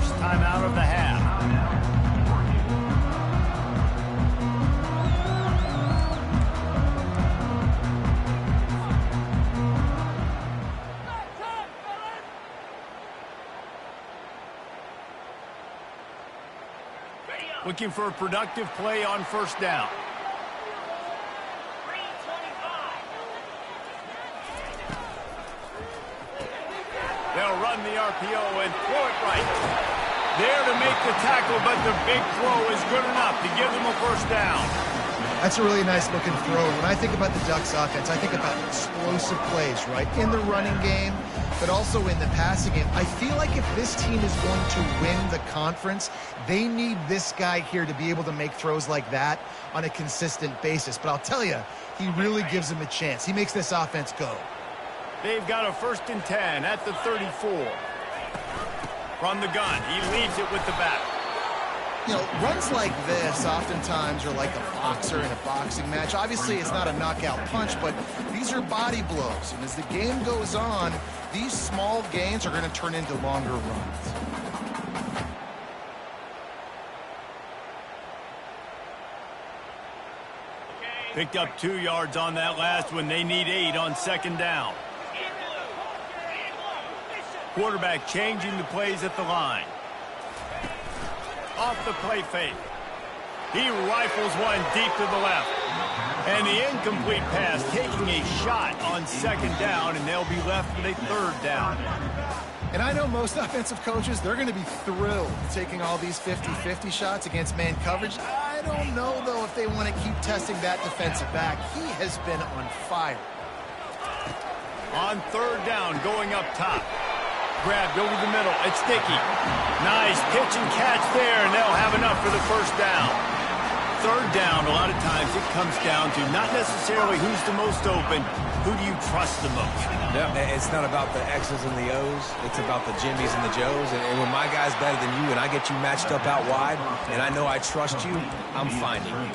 first timeout of the half. Looking for a productive play on first down. They'll run the RPO and throw it right. There to make the tackle, but the big throw is good enough to give them a first down. That's a really nice looking throw. When I think about the Ducks offense, I think about explosive plays, right? In the running game, but also in the passing game. I feel like if this team is going to win the conference, they need this guy here to be able to make throws like that on a consistent basis. But I'll tell you, he really gives them a chance. He makes this offense go. They've got a 1st and 10 at the 34. From the gun, he leads it with the back. You know, runs like this oftentimes are like a boxer in a boxing match. Obviously, it's not a knockout punch, but these are body blows. And as the game goes on, these small gains are going to turn into longer runs. Picked up 2 yards on that last one. They need 8 on 2nd down. Quarterback changing the plays at the line. Off the play fake. He rifles one deep to the left. And the incomplete pass taking a shot on 2nd down, and they'll be left with a 3rd down. And I know most offensive coaches, they're going to be thrilled taking all these 50-50 shots against man coverage. I don't know, though, if they want to keep testing that defensive back. He has been on fire. On 3rd down, going up top. Grabbed over the middle. It's Sticky. Nice pitch and catch there, and they'll have enough for the 1st down. 3rd down, a lot of times it comes down to not necessarily who's the most open, who do you trust the most? Yeah, it's not about the X's and the O's. It's about the Jimmies and the Joes. And when my guy's better than you and I get you matched up out wide and I know I trust you, I'm finding you.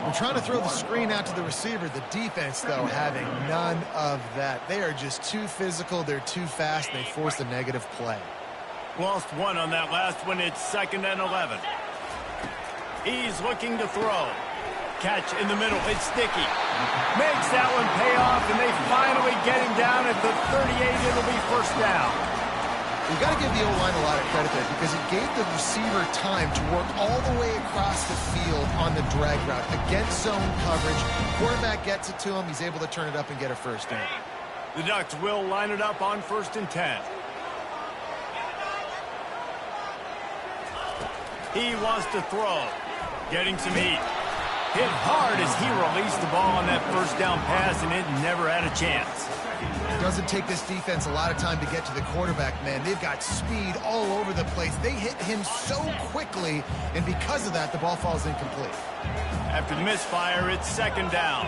I'm trying to throw the screen out to the receiver. The defense, though, having none of that. They are just too physical. They're too fast. They force a negative play. Lost 1 on that last one. It's 2nd and 11. He's looking to throw. Catch in the middle. It's Sticky. Makes that one pay off, and they finally get him down at the 38. It'll be 1st down. We've got to give the O-line a lot of credit there because it gave the receiver time to work all the way across the field on the drag route against zone coverage. Quarterback gets it to him. He's able to turn it up and get a 1st down. The Ducks will line it up on 1st and 10. He wants to throw. Getting some heat. Hit hard as he released the ball on that 1st down pass, and it never had a chance. It doesn't take this defense a lot of time to get to the quarterback, man. They've got speed all over the place. They hit him so quickly, and because of that, the ball falls incomplete. After the misfire, it's 2nd down.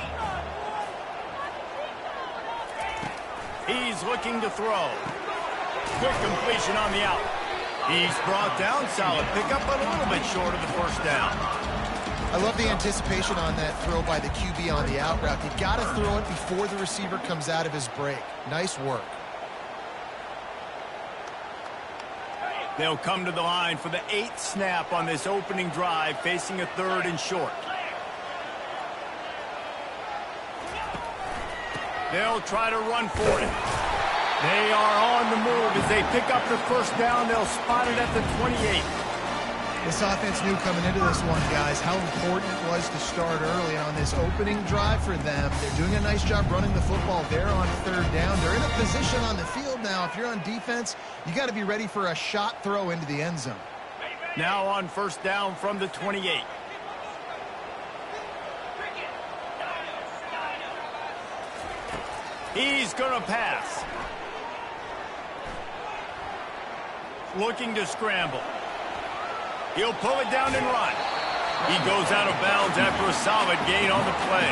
He's looking to throw. Quick completion on the out. He's brought down. Solid pickup, but a little bit short of the 1st down. I love the anticipation on that throw by the QB on the out route. You got to throw it before the receiver comes out of his break. Nice work. They'll come to the line for the 8th snap on this opening drive, facing a 3rd and short. They'll try to run for it. They are on the move as they pick up the 1st down. They'll spot it at the 28. This offense knew coming into this one, guys, how important it was to start early on this opening drive for them. They're doing a nice job running the football there on 3rd down. They're in a position on the field now. If you're on defense, you got to be ready for a shot throw into the end zone. Now on 1st down from the 28. He's going to pass. Looking to scramble. He'll pull it down and run. He goes out of bounds after a solid gain on the play.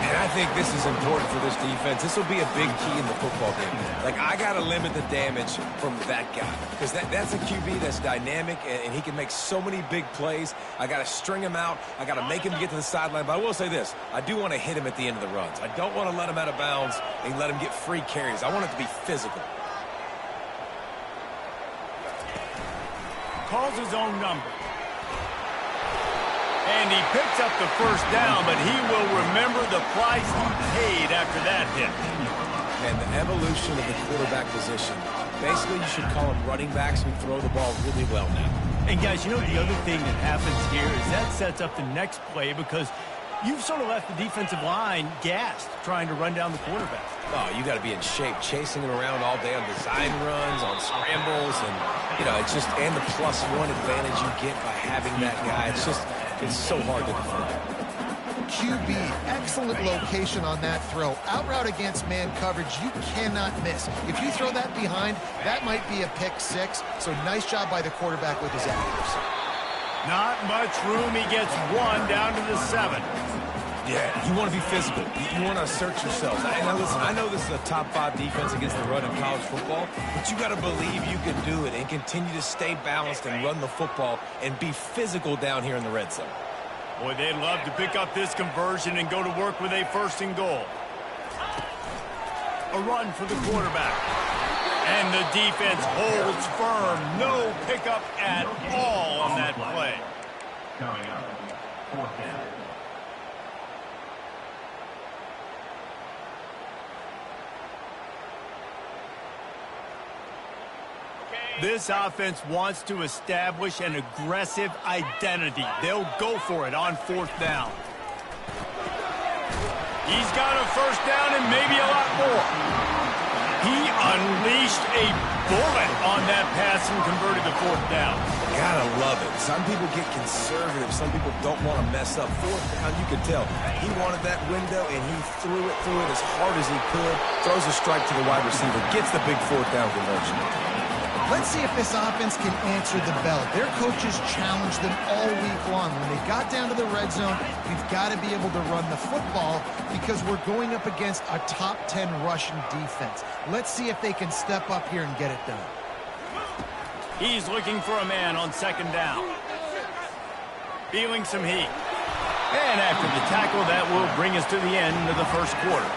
And I think this is important for this defense. This will be a big key in the football game. Like, I got to limit the damage from that guy because that's a QB that's dynamic, and he can make so many big plays. I got to string him out. I got to make him get to the sideline. But I will say this. I do want to hit him at the end of the runs. I don't want to let him out of bounds and let him get free carries. I want it to be physical. calls his own number. And he picks up the first down, but he will remember the price he paid after that hit. And the evolution of the quarterback position. Basically, you should call them running backs who throw the ball really well now. And guys, you know the other thing that happens here is that sets up the next play because you've sort of left the defensive line gassed trying to run down the quarterback. Oh, you got to be in shape, chasing him around all day on design runs, on scrambles, and, you know, it's just, and the +1 advantage you get by having that guy. It's so hard to defend. QB, excellent location on that throw. Out route against man coverage, you cannot miss. If you throw that behind, that might be a pick 6. So nice job by the quarterback with his accuracy. Not much room. He gets 1 down to the 7. Yeah, you want to be physical. You want to assert yourselves. Listen, I know this is a top 5 defense against the run in college football, but you got to believe you can do it and continue to stay balanced and run the football and be physical down here in the red zone. Boy, they'd love to pick up this conversion and go to work with a 1st and goal. A run for the quarterback. And the defense holds firm. No pickup at all on that play. Coming up, 4th down. This offense wants to establish an aggressive identity. They'll go for it on 4th down. He's got a 1st down and maybe a lot more. He unleashed a bullet on that pass and converted the 4th down. Gotta love it. Some people get conservative. Some people don't want to mess up. 4th down, you could tell. He wanted that window, and he threw it as hard as he could. Throws a strike to the wide receiver. Gets the big 4th down conversion. Let's see if this offense can answer the bell. Their coaches challenged them all week long. When they got down to the red zone, we've got to be able to run the football because we're going up against a top 10 Russian defense. Let's see if they can step up here and get it done. He's looking for a man on 2nd down. Feeling some heat. And after the tackle, that will bring us to the end of the 1st quarter.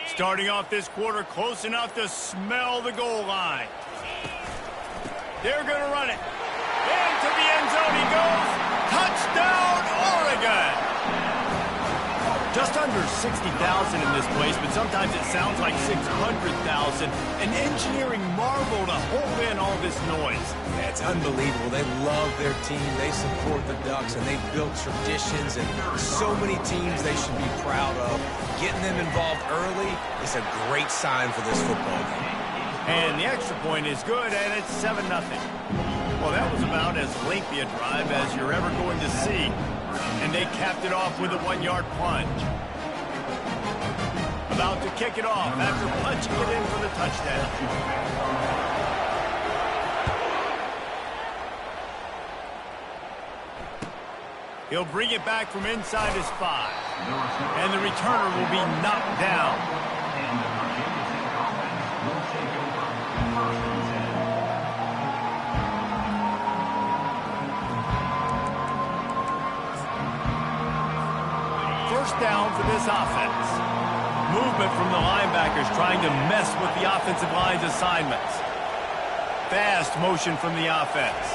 Starting off this quarter close enough to smell the goal line. They're going to run it. Into the end zone he goes. Touchdown, Oregon! Just under 60,000 in this place, but sometimes it sounds like 600,000. An engineering marvel to hold in all this noise. Yeah, it's unbelievable. They love their team. They support the Ducks, and they've built traditions and so many teams they should be proud of. Getting them involved early is a great sign for this football game. And the extra point is good, and it's 7-0. Well, that was about as lengthy a drive as you're ever going to see. And they capped it off with a 1-yard plunge. About to kick it off after punching it in for the touchdown. He'll bring it back from inside his 5. And the returner will be knocked down. First down for this offense. Movement from the linebackers trying to mess with the offensive line's assignments. Fast motion from the offense.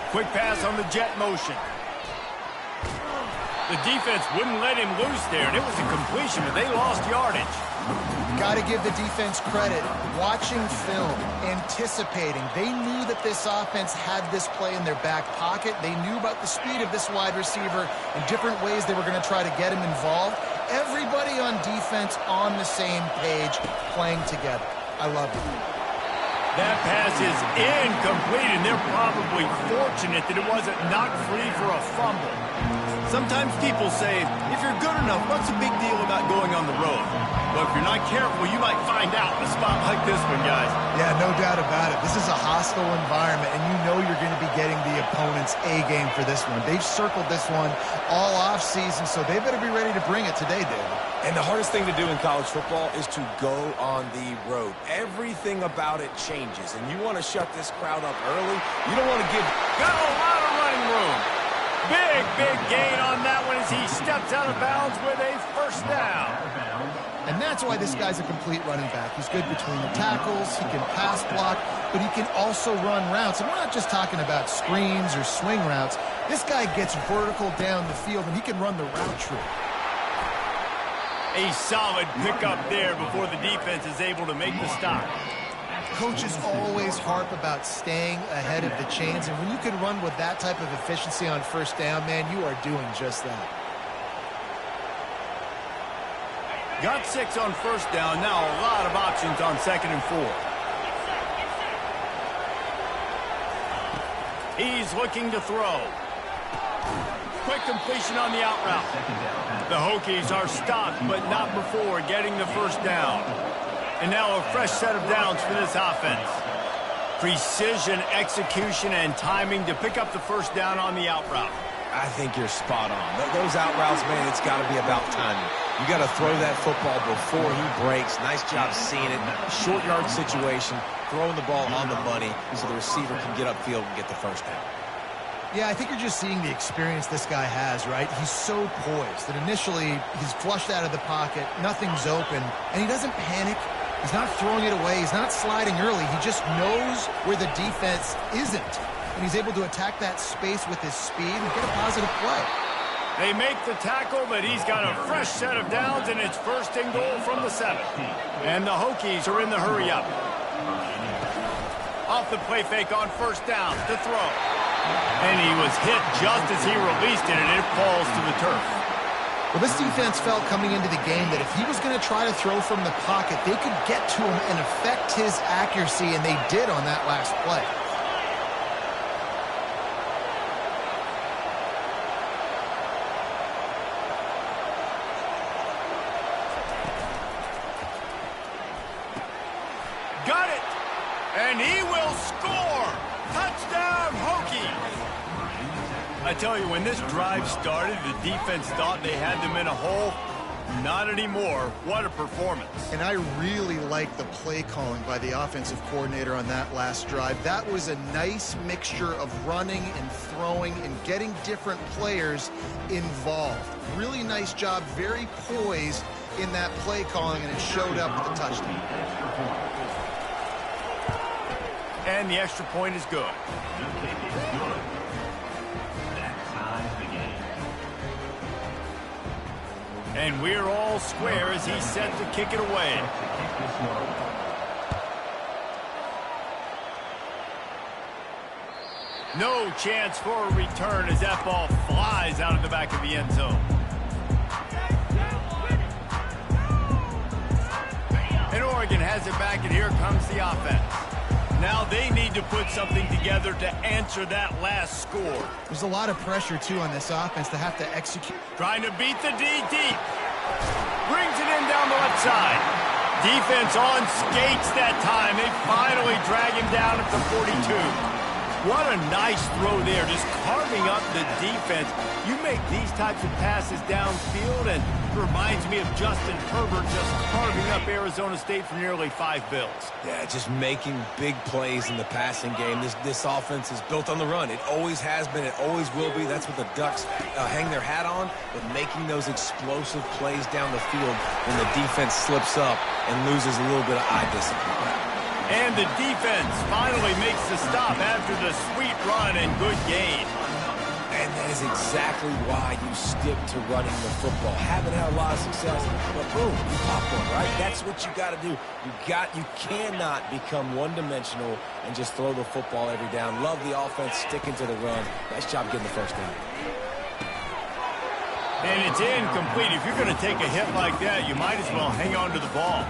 Quick pass on the jet motion. The defense wouldn't let him loose there, and it was a completion, but they lost yardage. Got to give the defense credit. Watching film, anticipating. They knew that this offense had this play in their back pocket. They knew about the speed of this wide receiver and different ways they were going to try to get him involved. Everybody on defense on the same page, playing together. I love it. That pass is incomplete, and they're probably fortunate that it wasn't knocked free for a fumble. Sometimes people say, if you're good enough, what's the big deal about going on the road? But if you're not careful, you might find out in a spot like this one, guys. Yeah, no doubt about it. This is a hostile environment, and you know you're going to be getting the opponent's A game for this one. They've circled this one all offseason, so they better be ready to bring it today, David. And the hardest thing to do in college football is to go on the road. Everything about it changes, and you want to shut this crowd up early. You don't want to give... Got a lot of running room. Big gain on that one as he steps out of bounds with a first down. And that's why this guy's a complete running back. He's good between the tackles, he can pass block, but he can also run routes. And we're not just talking about screens or swing routes. This guy gets vertical down the field, and he can run the route tree. A solid pickup there before the defense is able to make the stop. Coaches always harp about staying ahead of the chains, and when you can run with that type of efficiency on first down, man, you are doing just that. Got 6 on first down. Now a lot of options on 2nd and 4. He's looking to throw. Quick completion on the out route. The Hokies are stopped, but not before getting the first down. And now a fresh set of downs for this offense. Precision, execution, and timing to pick up the first down on the out route. I think you're spot on. Those out routes, man, it's got to be about timing. You got to throw that football before he breaks. Nice job seeing it. Short yard situation, throwing the ball on the money so the receiver can get upfield and get the first down. Yeah, I think you're just seeing the experience this guy has, right? He's so poised that initially he's flushed out of the pocket, nothing's open, and he doesn't panic. He's not throwing it away. He's not sliding early. He just knows where the defense isn't, and he's able to attack that space with his speed and get a positive play. They make the tackle, but he's got a fresh set of downs, and it's 1st and goal from the 7. And the Hokies are in the hurry-up. Off the play fake on first down to throw. And he was hit just as he released it, and it falls to the turf. Well, this defense felt coming into the game that if he was going to try to throw from the pocket, they could get to him and affect his accuracy, and they did on that last play. Got it! And he will score! Touchdown, Hokies! I tell you, when this drive started, the defense thought they had them in a hole. Not anymore. What a performance. And I really like the play calling by the offensive coordinator on that last drive. That was a nice mixture of running and throwing and getting different players involved. Really nice job, very poised in that play calling, and it showed up with the touchdown. And the extra point is good. And we're all square as he's set to kick it away. No chance for a return as that ball flies out of the back of the end zone. And Oregon has it back, and here comes the offense. Now they need to put something together to answer that last score. There's a lot of pressure, too, on this offense to have to execute. Trying to beat the D deep. Brings it in down the left side. Defense on skates that time. They finally drag him down at the 42. What a nice throw there, just carving up the defense. You make these types of passes downfield, and it reminds me of Justin Herbert just carving up Arizona State for nearly 5 bills. Yeah, just making big plays in the passing game. This offense is built on the run. It always has been. It always will be. That's what the Ducks hang their hat on, but making those explosive plays down the field when the defense slips up and loses a little bit of eye discipline. And the defense finally makes the stop after the sweet run and good gain. And that is exactly why you stick to running the football. Haven't had a lot of success, but boom, you pop one, right? That's what you got to do. You cannot become one-dimensional and just throw the football every down. Love the offense, sticking to the run. Nice job getting the first down. And it's incomplete. If you're going to take a hit like that, you might as well hang on to the ball.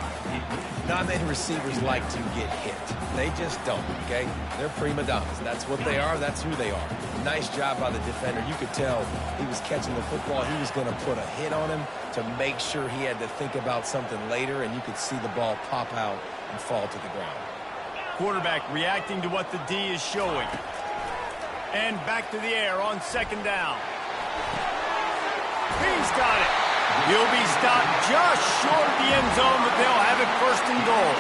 Not many receivers like to get hit. They just don't, okay? They're prima donnas. That's what they are. That's who they are. Nice job by the defender. You could tell he was catching the football. He was going to put a hit on him to make sure he had to think about something later, and you could see the ball pop out and fall to the ground. Quarterback reacting to what the D is showing. And back to the air on second down. He's got it. He'll be stopped just short of the end zone, but they'll have it first and goal.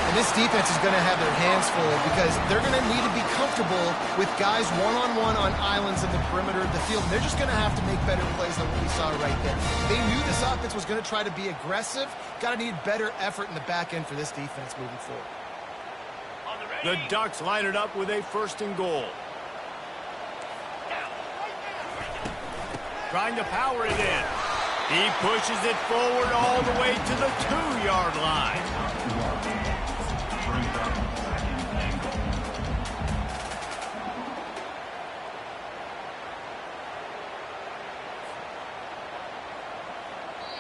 And this defense is going to have their hands full because they're going to need to be comfortable with guys one-on-one on islands in the perimeter of the field. And they're just going to have to make better plays than what we saw right there. They knew this offense was going to try to be aggressive. Got to need better effort in the back end for this defense moving forward. The Ducks line it up with a first and goal. Trying to power it in. He pushes it forward all the way to the 2-yard line.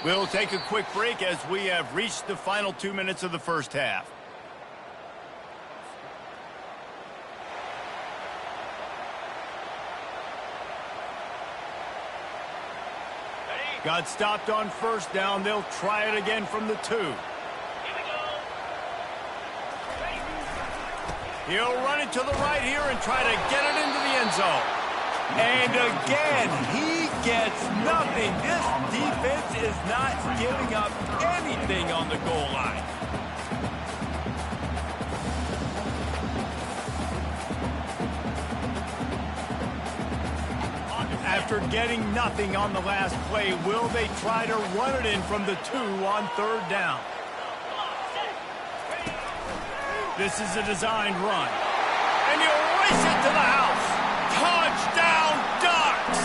We'll take a quick break as we have reached the final 2 minutes of the first half. Got stopped on first down. They'll try it again from the 2. He'll run it to the right here and try to get it into the end zone. And again, he gets nothing. This defense is not giving up anything on the goal line. After getting nothing on the last play, will they try to run it in from the 2 on third down? This is a designed run. And he'll race it to the house. Touchdown, Ducks!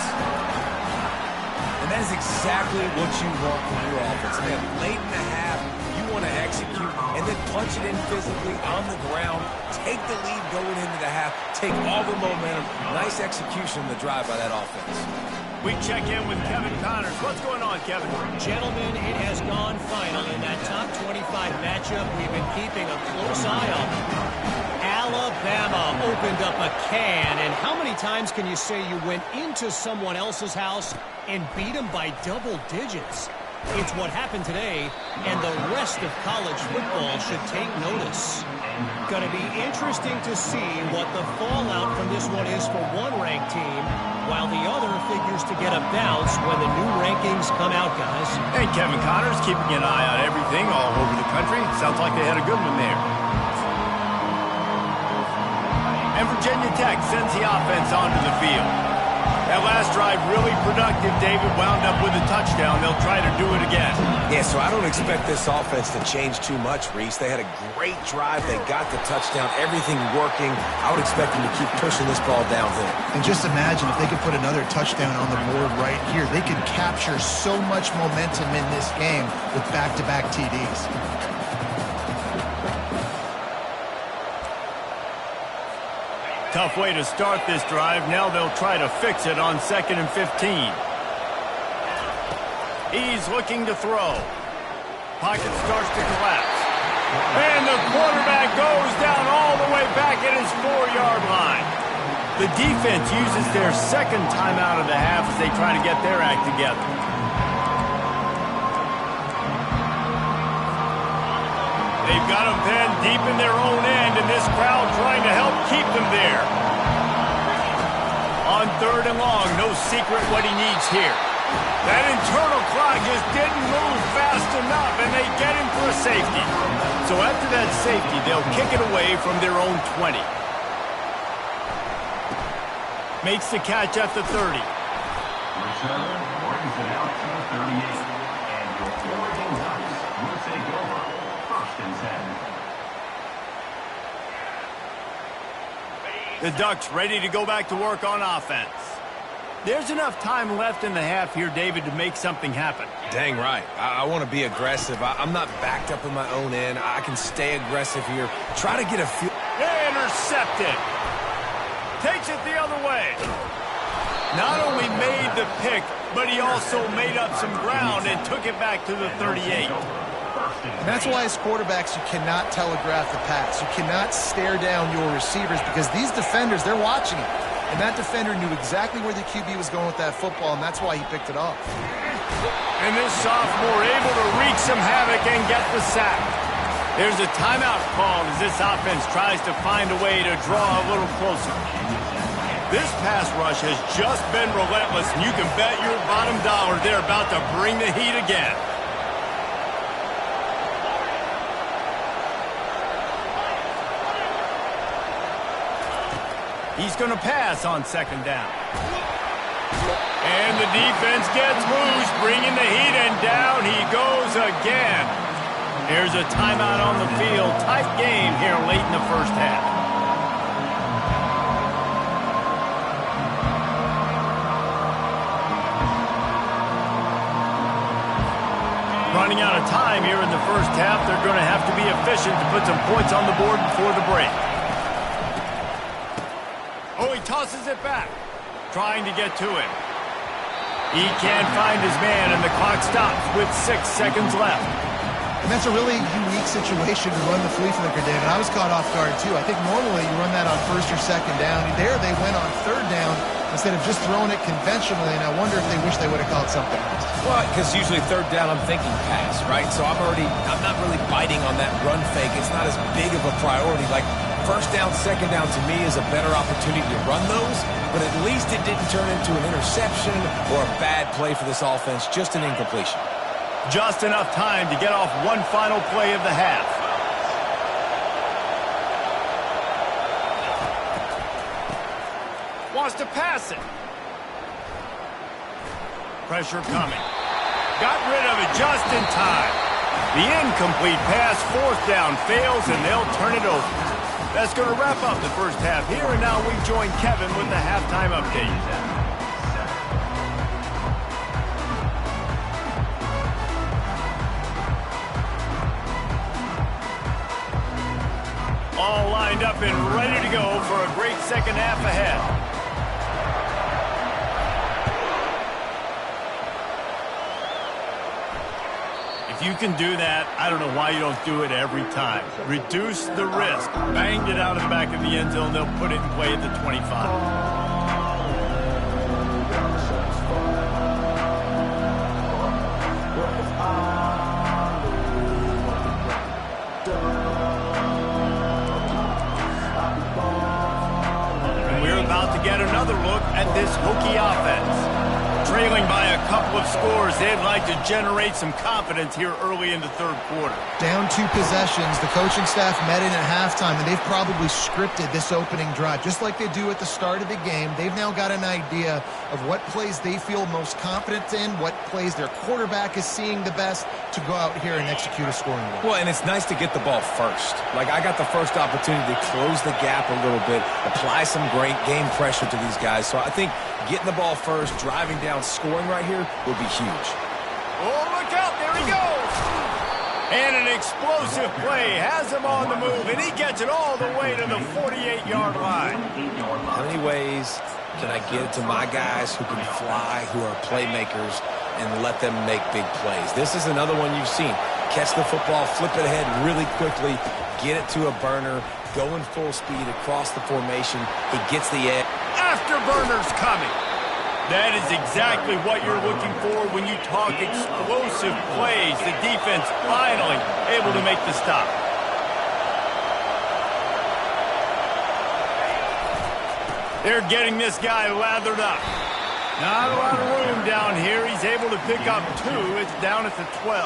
And that is exactly what you want from your offense. Man, late in the half, you want to execute and then punch it in physically on the ground, take the lead going into the half, take all the momentum. Nice execution on the drive by that offense. We check in with Kevin Connors. What's going on, Kevin? Gentlemen, it has gone final in that top 25 matchup we've been keeping a close eye on. Alabama opened up a can, and how many times can you say you went into someone else's house and beat them by double digits? It's what happened today, and the rest of college football should take notice. Going to be interesting to see what the fallout from this one is for one ranked team, while the other figures to get a bounce when the new rankings come out, guys. Hey, Kevin Connors, keeping an eye on everything all over the country. Sounds like they had a good one there. And Virginia Tech sends the offense onto the field. That last drive really productive. David wound up with a touchdown. They'll try to do it again. Yeah, so I don't expect this offense to change too much, Reese. They had a great drive. They got the touchdown. Everything working. I would expect them to keep pushing this ball downhill. And just imagine if they could put another touchdown on the board right here. They could capture so much momentum in this game with back-to-back TDs. Tough way to start this drive. Now they'll try to fix it on 2nd and 15. He's looking to throw. Pocket starts to collapse. And the quarterback goes down all the way back at his 4-yard line. The defense uses their second timeout of the half as they try to get their act together. They've got them then deep in their own end, and this crowd trying to help keep them there. On 3rd and long, no secret what he needs here. That internal clock just didn't move fast enough, and they get him for a safety. So after that safety, they'll kick it away from their own 20. Makes the catch at the 30. Return brings it out to the 38. And your Oregonnnnn will take over. 1st and 10. The Ducks ready to go back to work on offense. There's enough time left in the half here, David, to make something happen. Dang right. I want to be aggressive. I'm not backed up in my own end. I can stay aggressive here. Try to get a few. Intercepted. Takes it the other way. Not only made the pick, but he also made up some ground and took it back to the 38. And that's why as quarterbacks you cannot telegraph the pass. You cannot stare down your receivers because these defenders, they're watching it. And that defender knew exactly where the QB was going with that football, and that's why he picked it off. And this sophomore able to wreak some havoc and get the sack. There's a timeout called as this offense tries to find a way to draw a little closer. This pass rush has just been relentless, and you can bet your bottom dollar they're about to bring the heat again. He's going to pass on second down. And the defense gets loose, bringing the heat, and down he goes again. Here's a timeout on the field. Tight game here late in the first half. Running out of time here in the first half. They're going to have to be efficient to put some points on the board before the break. Oh, he tosses it back, trying to get to him. He can't find his man, and the clock stops with 6 seconds left. And that's a really unique situation to run the flea flicker, David. I was caught off guard, too. I think normally you run that on first or second down. There they went on third down instead of just throwing it conventionally, and I wonder if they wish they would have called something else. Well, because usually third down I'm thinking pass, right? So I'm not really biting on that run fake. It's not as big of a priority. Like first down, second down to me is a better opportunity to run those, but at least it didn't turn into an interception or a bad play for this offense, just an incompletion. Just enough time to get off one final play of the half. Wants to pass it. Pressure coming. Got rid of it just in time. The incomplete pass, fourth down, fails, and they'll turn it over. That's going to wrap up the first half here, and now we join Kevin with the halftime update. All lined up and ready to go for a great second half ahead. If you can do that, I don't know why you don't do it every time. Reduce the risk. Banged it out of the back of the end zone. They'll put it in play at the 25. Get another look at this Hokie offense. Trailing by a couple of scores, they'd like to generate some confidence here early in the third quarter. Down 2 possessions, the coaching staff met in at halftime, and they've probably scripted this opening drive. Just like they do at the start of the game, they've now got an idea of what plays they feel most confident in, what plays their quarterback is seeing the best to go out here and execute a scoring goal. Well, and it's nice to get the ball first. Like, I got the first opportunity to close the gap a little bit, apply some great game pressure to these guys. So I think getting the ball first, driving down, scoring right here will be huge. Oh, look out. There he goes. And an explosive play has him on the move, and he gets it all the way to the 48-yard line. How many ways can I get it to my guys who can fly, who are playmakers, and let them make big plays? This is another one you've seen. Catch the football, flip it ahead really quickly, get it to a burner, go in full speed across the formation. He gets the edge. Afterburners coming. That is exactly what you're looking for when you talk explosive plays. The defense finally able to make the stop. They're getting this guy lathered up. Not a lot of room down here. He's able to pick up 2. It's down at the 12.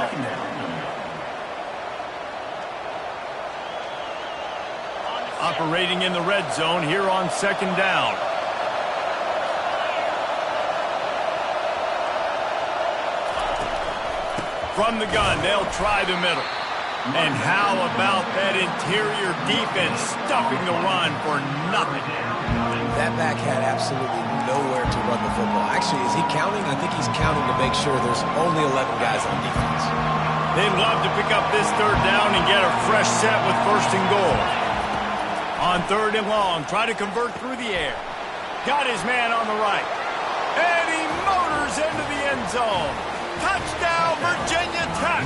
Operating in the red zone here on second down. From the gun, they'll try the middle. And how about that interior defense stuffing the run for nothing? That back had absolutely nowhere to run the football. Actually, is he counting? I think he's counting to make sure there's only 11 guys on defense. They'd love to pick up this third down and get a fresh set with first and goal. On third and long, try to convert through the air. Got his man on the right. And he motors into the end zone. Touchdown, Virginia Tech.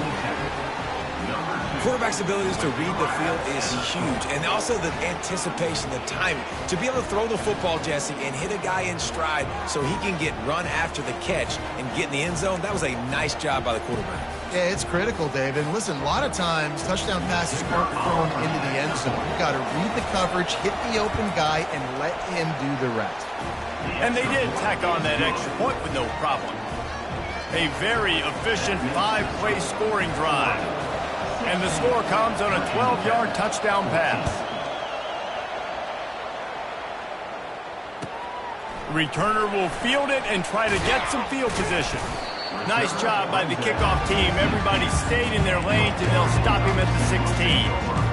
Quarterback's abilities to read the field is huge, and also the anticipation, the timing. To be able to throw the football, Jesse, and hit a guy in stride so he can get run after the catch and get in the end zone, that was a nice job by the quarterback. Yeah, it's critical, David. And listen, a lot of times, touchdown passes aren't thrown into the end zone. You've got to read the coverage, hit the open guy, and let him do the rest. And they did tack on that extra point with no problem. A very efficient 5-play scoring drive. And the score comes on a 12-yard touchdown pass. Returner will field it and try to get some field position. Nice job by the kickoff team. Everybody stayed in their lanes, and they'll stop him at the 16.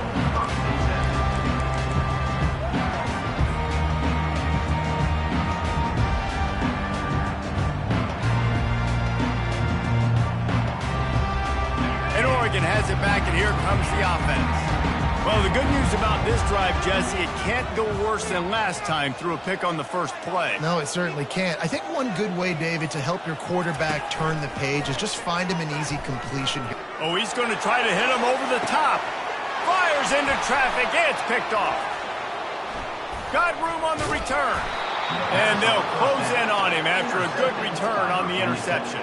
Oregon has it back, and here comes the offense. Well, the good news about this drive, Jesse, it can't go worse than last time through a pick on the first play. No, it certainly can't. I think one good way, David, to help your quarterback turn the page is just find him an easy completion. Oh, he's going to try to hit him over the top. Fires into traffic. It's picked off. Got room on the return. And they'll close in on him after a good return on the interception.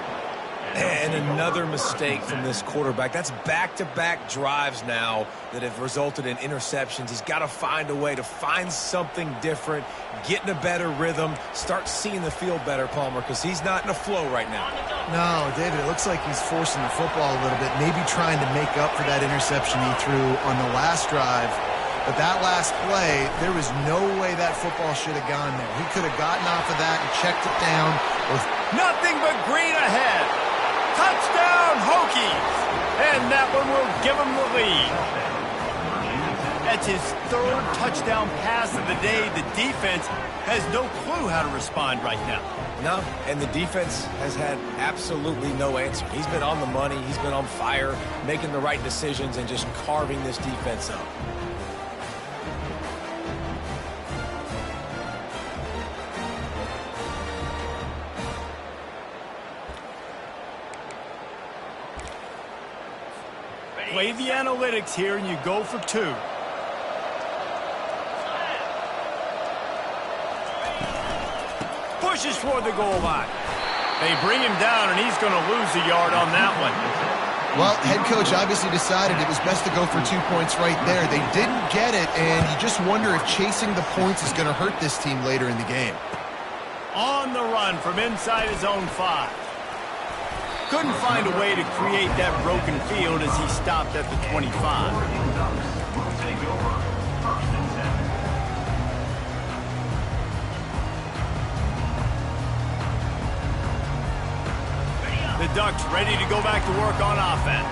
And another mistake from this quarterback. That's back-to-back drives now that have resulted in interceptions. He's got to find a way to find something different, get in a better rhythm, start seeing the field better, Palmer, because he's not in a flow right now. No, David, it looks like he's forcing the football a little bit, maybe trying to make up for that interception he threw on the last drive. But that last play, there was no way that football should have gone there. He could have gotten off of that and checked it down. Nothing but green ahead. Touchdown, Hokies! And that one will give him the lead. That's his third touchdown pass of the day. The defense has no clue how to respond right now. No, and the defense has had absolutely no answer. He's been on the money. He's been on fire, making the right decisions and just carving this defense up. Play the analytics here, and you go for two. Pushes toward the goal line. They bring him down, and he's going to lose a yard on that one. Well, head coach obviously decided it was best to go for 2 points right there. They didn't get it, and you just wonder if chasing the points is going to hurt this team later in the game. On the run from inside his own 5. Couldn't find a way to create that broken field as he stopped at the 25. The Ducks ready to go back to work on offense.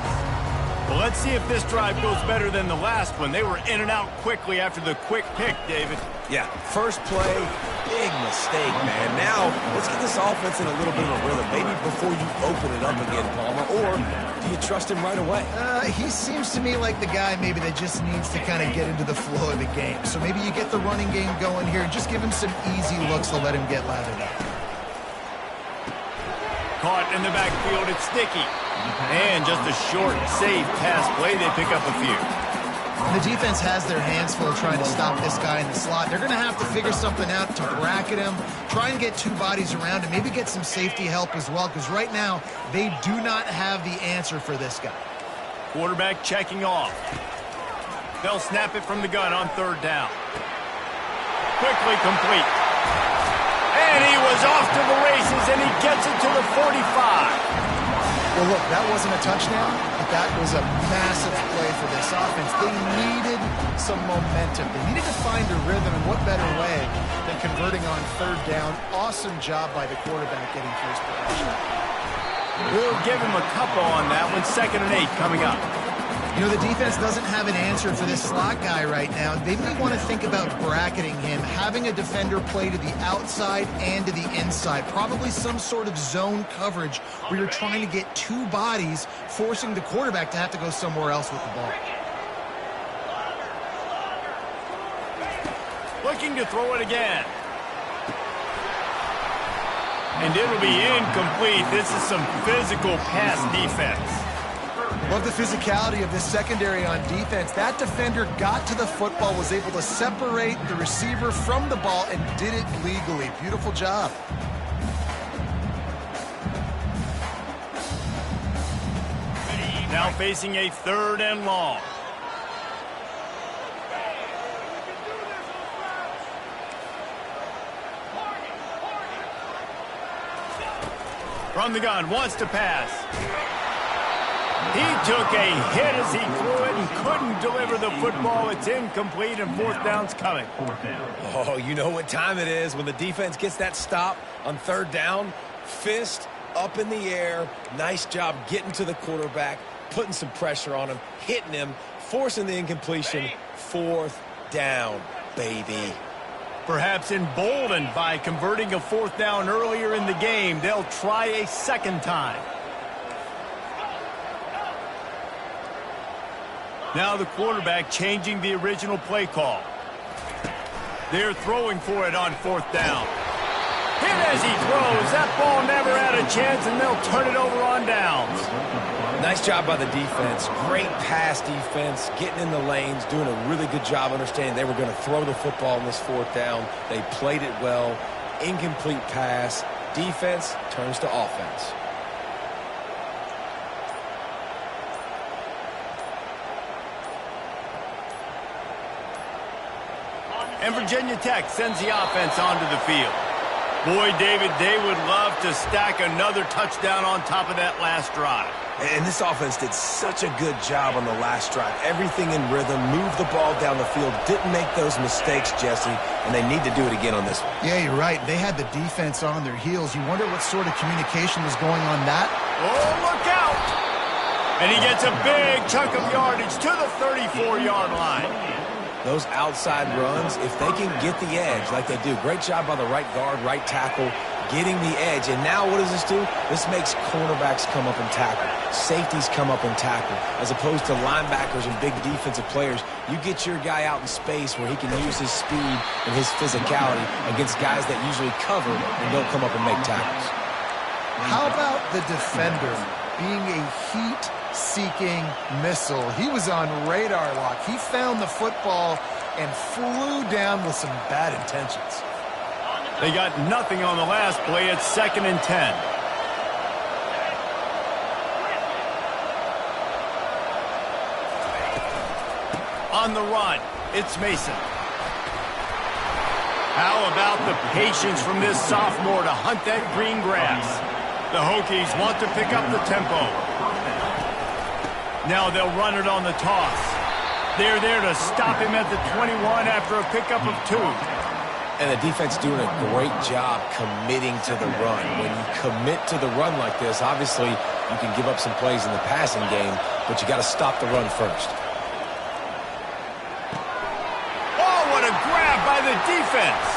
Well, let's see if this drive goes better than the last one. They were in and out quickly after the quick pick, David. Yeah, first play, big mistake, man. Now, let's get this offense in a little bit of a rhythm. Maybe before you open it up again, Palmer, or do you trust him right away? He seems to me like the guy maybe that just needs to kind of get into the flow of the game. So maybe you get the running game going here and just give him some easy looks to let him get lathered up. Caught in the backfield, it's Sticky. And just a short, safe pass play, they pick up a few. The defense has their hands full trying to stop this guy in the slot. They're going to have to figure something out to bracket him, try and get two bodies around him, maybe get some safety help as well, because right now they do not have the answer for this guy. Quarterback checking off. They'll snap it from the gun on third down. Quickly complete. And he was off to the races, and he gets it to the 45. Well, look, that wasn't a touchdown, but that was a massive play for this offense. They needed some momentum. They needed to find a rhythm, and what better way than converting on third down. Awesome job by the quarterback getting first possession. We'll give him a couple on that one. 2nd and 8 coming up. You know, the defense doesn't have an answer for this slot guy right now. They may want to think about bracketing him, having a defender play to the outside and to the inside. Probably some sort of zone coverage where you're trying to get two bodies, forcing the quarterback to have to go somewhere else with the ball. Looking to throw it again. And it'll be incomplete. This is some physical pass defense. Love the physicality of this secondary on defense. That defender got to the football, was able to separate the receiver from the ball, and did it legally. Beautiful job. Now facing a 3rd and long. From the gun, wants to pass. He took a hit as he threw it and couldn't deliver the football. It's incomplete, and 4th down's coming. Oh, you know what time it is when the defense gets that stop on 3rd down. Fist up in the air. Nice job getting to the quarterback, putting some pressure on him, hitting him, forcing the incompletion. 4th down, baby. Perhaps emboldened by converting a 4th down earlier in the game, they'll try a 2nd time. Now the quarterback changing the original play call. They're throwing for it on 4th down. Hit as he throws. That ball never had a chance, and they'll turn it over on downs. Nice job by the defense. Great pass defense, getting in the lanes, doing a really good job understanding they were going to throw the football on this 4th down. They played it well. Incomplete pass. Defense turns to offense. And Virginia Tech sends the offense onto the field. Boy, David, they would love to stack another touchdown on top of that last drive. And this offense did such a good job on the last drive. Everything in rhythm, moved the ball down the field, didn't make those mistakes, Jesse, and they need to do it again on this one. Yeah, you're right. They had the defense on their heels. You wonder what sort of communication was going on that. Oh, look out! And he gets a big chunk of yardage to the 34-yard line. Those outside runs, if they can get the edge like they do, great job by the right guard, right tackle, getting the edge. And now what does this do? This makes cornerbacks come up and tackle. Safeties come up and tackle. As opposed to linebackers and big defensive players, you get your guy out in space where he can use his speed and his physicality against guys that usually cover and don't come up and make tackles. How about the defender being a heat-seeking missile? He was on radar lock. He found the football and flew down with some bad intentions. They got nothing on the last play. It's 2nd and 10. On the run, it's Mason. How about the patience from this sophomore to hunt that green grass? The Hokies want to pick up the tempo. Now they'll run it on the toss. They're there to stop him at the 21 after a pickup of 2. And the defense doing a great job committing to the run. When you commit to the run like this, obviously you can give up some plays in the passing game, but you got to stop the run first. Oh, what a grab by the defense.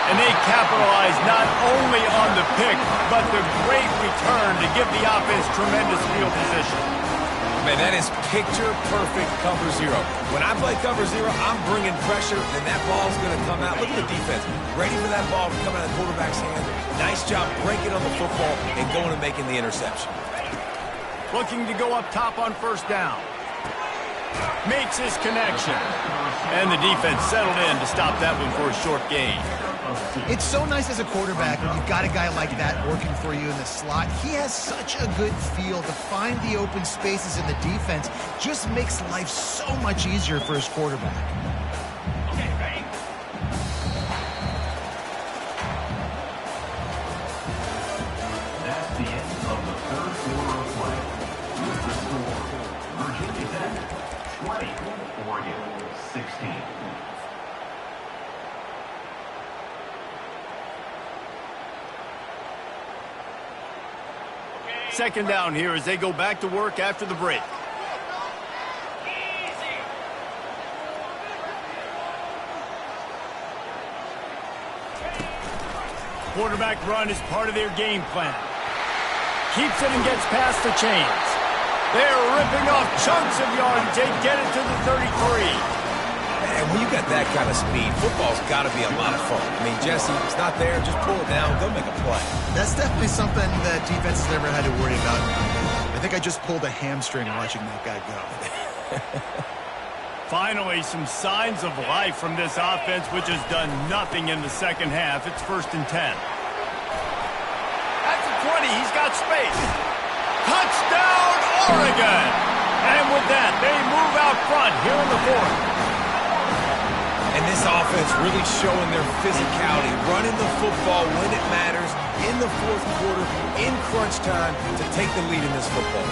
And they capitalize not only on the pick, but the great return to give the offense tremendous field position. Man, that is picture-perfect cover zero. When I play cover zero, I'm bringing pressure, and that ball's going to come out. Look at the defense. Ready for that ball to come out of the quarterback's hand. Nice job breaking on the football and going and making the interception. Looking to go up top on 1st down. Makes his connection. And the defense settled in to stop that one for a short gain. It's so nice as a quarterback when you've got a guy like that working for you in the slot. He has such a good feel to find the open spaces in the defense. Just makes life so much easier for his quarterback. That's the end of the 3rd quarter of play. With the score, Virginia Tech 20, Oregon 16. Second down here as they go back to work after the break. Quarterback run is part of their game plan. Keeps it and gets past the chains. They're ripping off chunks of yardage. They get it to the 33. And when you got that kind of speed, football's got to be a lot of fun. I mean, Jesse, it's not there. Just pull it down. Go make a play. That's definitely something that defense has never had to worry about. I think I just pulled a hamstring watching that guy go. Finally, some signs of life from this offense, which has done nothing in the second half. It's 1st and 10. At the 20, he's got space. Touchdown, Oregon! And with that, they move out front here in the 4th. And this offense really showing their physicality, running the football when it matters, in the 4th quarter, in crunch time, to take the lead in this football.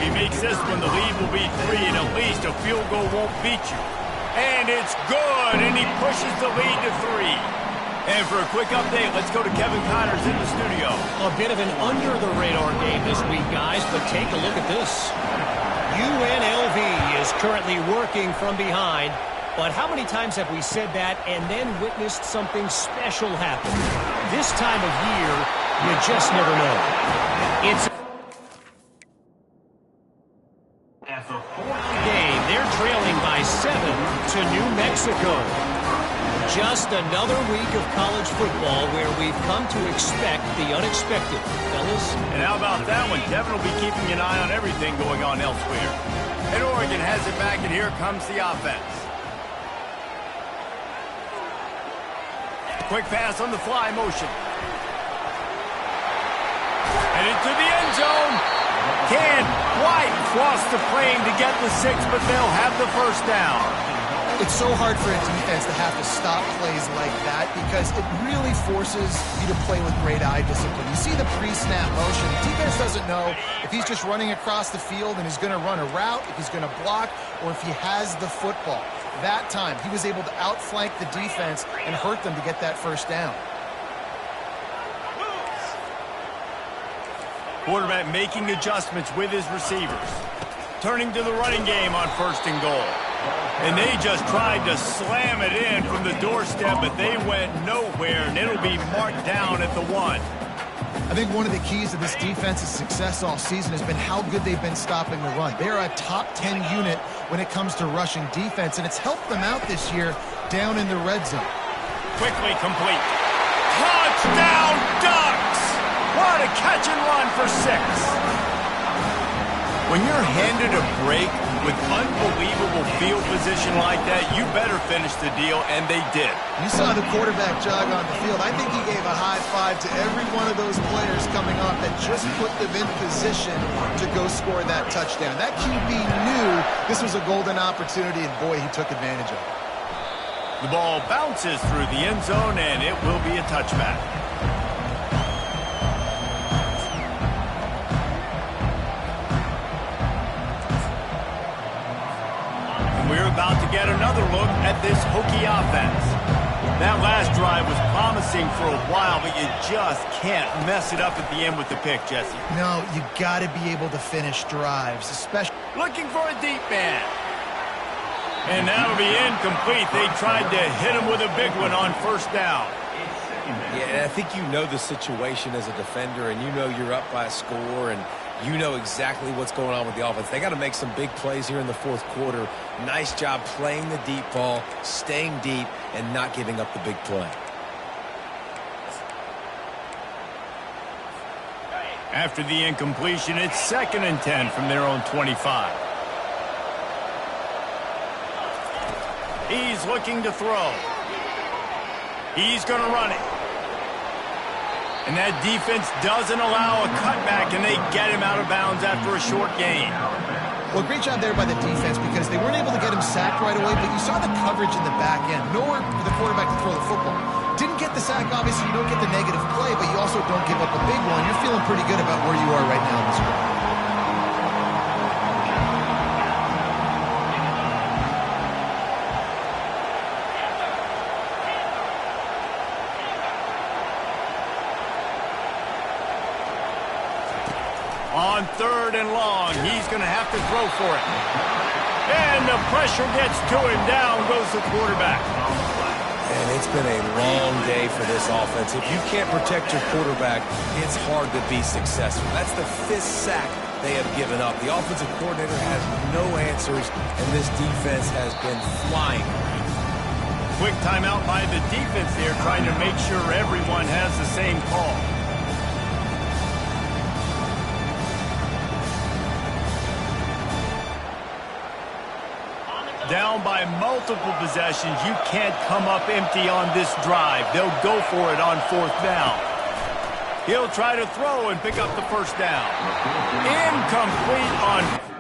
He makes this one, the lead will be 3, and at least a field goal won't beat you. And it's good, and he pushes the lead to 3. And for a quick update, let's go to Kevin Connors in the studio. A bit of an under-the-radar game this week, guys, but take a look at this. UNLV is currently working from behind, but how many times have we said that and then witnessed something special happen? This time of year, you just never know. It's At the 4th game. They're trailing by 7 to New Mexico. Just another week of college football where we've come to expect the unexpected, fellas. And how about that one? Devin will be keeping an eye on everything going on elsewhere. And Oregon has it back, and here comes the offense. Quick pass on the fly motion. And into the end zone. Can't quite cross the plane to get the 6, but they'll have the 1st down. It's so hard for a defense to have to stop plays like that because it really forces you to play with great eye discipline. You see the pre-snap motion. The defense doesn't know if he's just running across the field and he's going to run a route, if he's going to block, or if he has the football. That time, he was able to outflank the defense and hurt them to get that 1st down. Quarterback making adjustments with his receivers. Turning to the running game on 1st and goal. And they just tried to slam it in from the doorstep, but they went nowhere, and it'll be marked down at the 1. I think one of the keys to this defense's success all season has been how good they've been stopping the run. They are a top 10 unit when it comes to rushing defense, and it's helped them out this year down in the red zone. Quickly complete. Touchdown, Ducks! What a catch and run for 6. When you're handed a break with unbelievable field position like that, you better finish the deal, and they did. You saw the quarterback jog on the field. I think he gave a high five to every one of those players coming off that just put them in position to go score that touchdown. That QB knew this was a golden opportunity, and boy, he took advantage of it. The ball bounces through the end zone, and it will be a touchback. We're about to get another look at this Hokie offense. That last drive was promising for a while, but you just can't mess it up at the end with the pick, Jesse. No, you got to be able to finish drives, especially. Looking for a deep man. And that'll be incomplete. They tried to hit him with a big one on 1st down. Yeah, and I think you know the situation as a defender, and you know you're up by a score, and you know exactly what's going on with the offense. They got to make some big plays here in the 4th quarter. Nice job playing the deep ball, staying deep, and not giving up the big play. After the incompletion, it's 2nd and 10 from their own 25. He's looking to throw. He's going to run it. And that defense doesn't allow a cutback, and they get him out of bounds after a short gain. Well, great job there by the defense because they weren't able to get him sacked right away, but you saw the coverage in the back end. Nowhere for the quarterback to throw the football. Didn't get the sack, obviously. You don't get the negative play, but you also don't give up a big one. You're feeling pretty good about where you are right now in this game. On 3rd and long, he's going to have to throw for it. And the pressure gets to him. Down goes the quarterback. And it's been a long day for this offense. If you can't protect your quarterback, it's hard to be successful. That's the 5th sack they have given up. The offensive coordinator has no answers, and this defense has been flying. Quick timeout by the defense there, trying to make sure everyone has the same call. Down by multiple possessions, you can't come up empty on this drive. They'll go for it on 4th down. He'll try to throw and pick up the 1st down. Incomplete on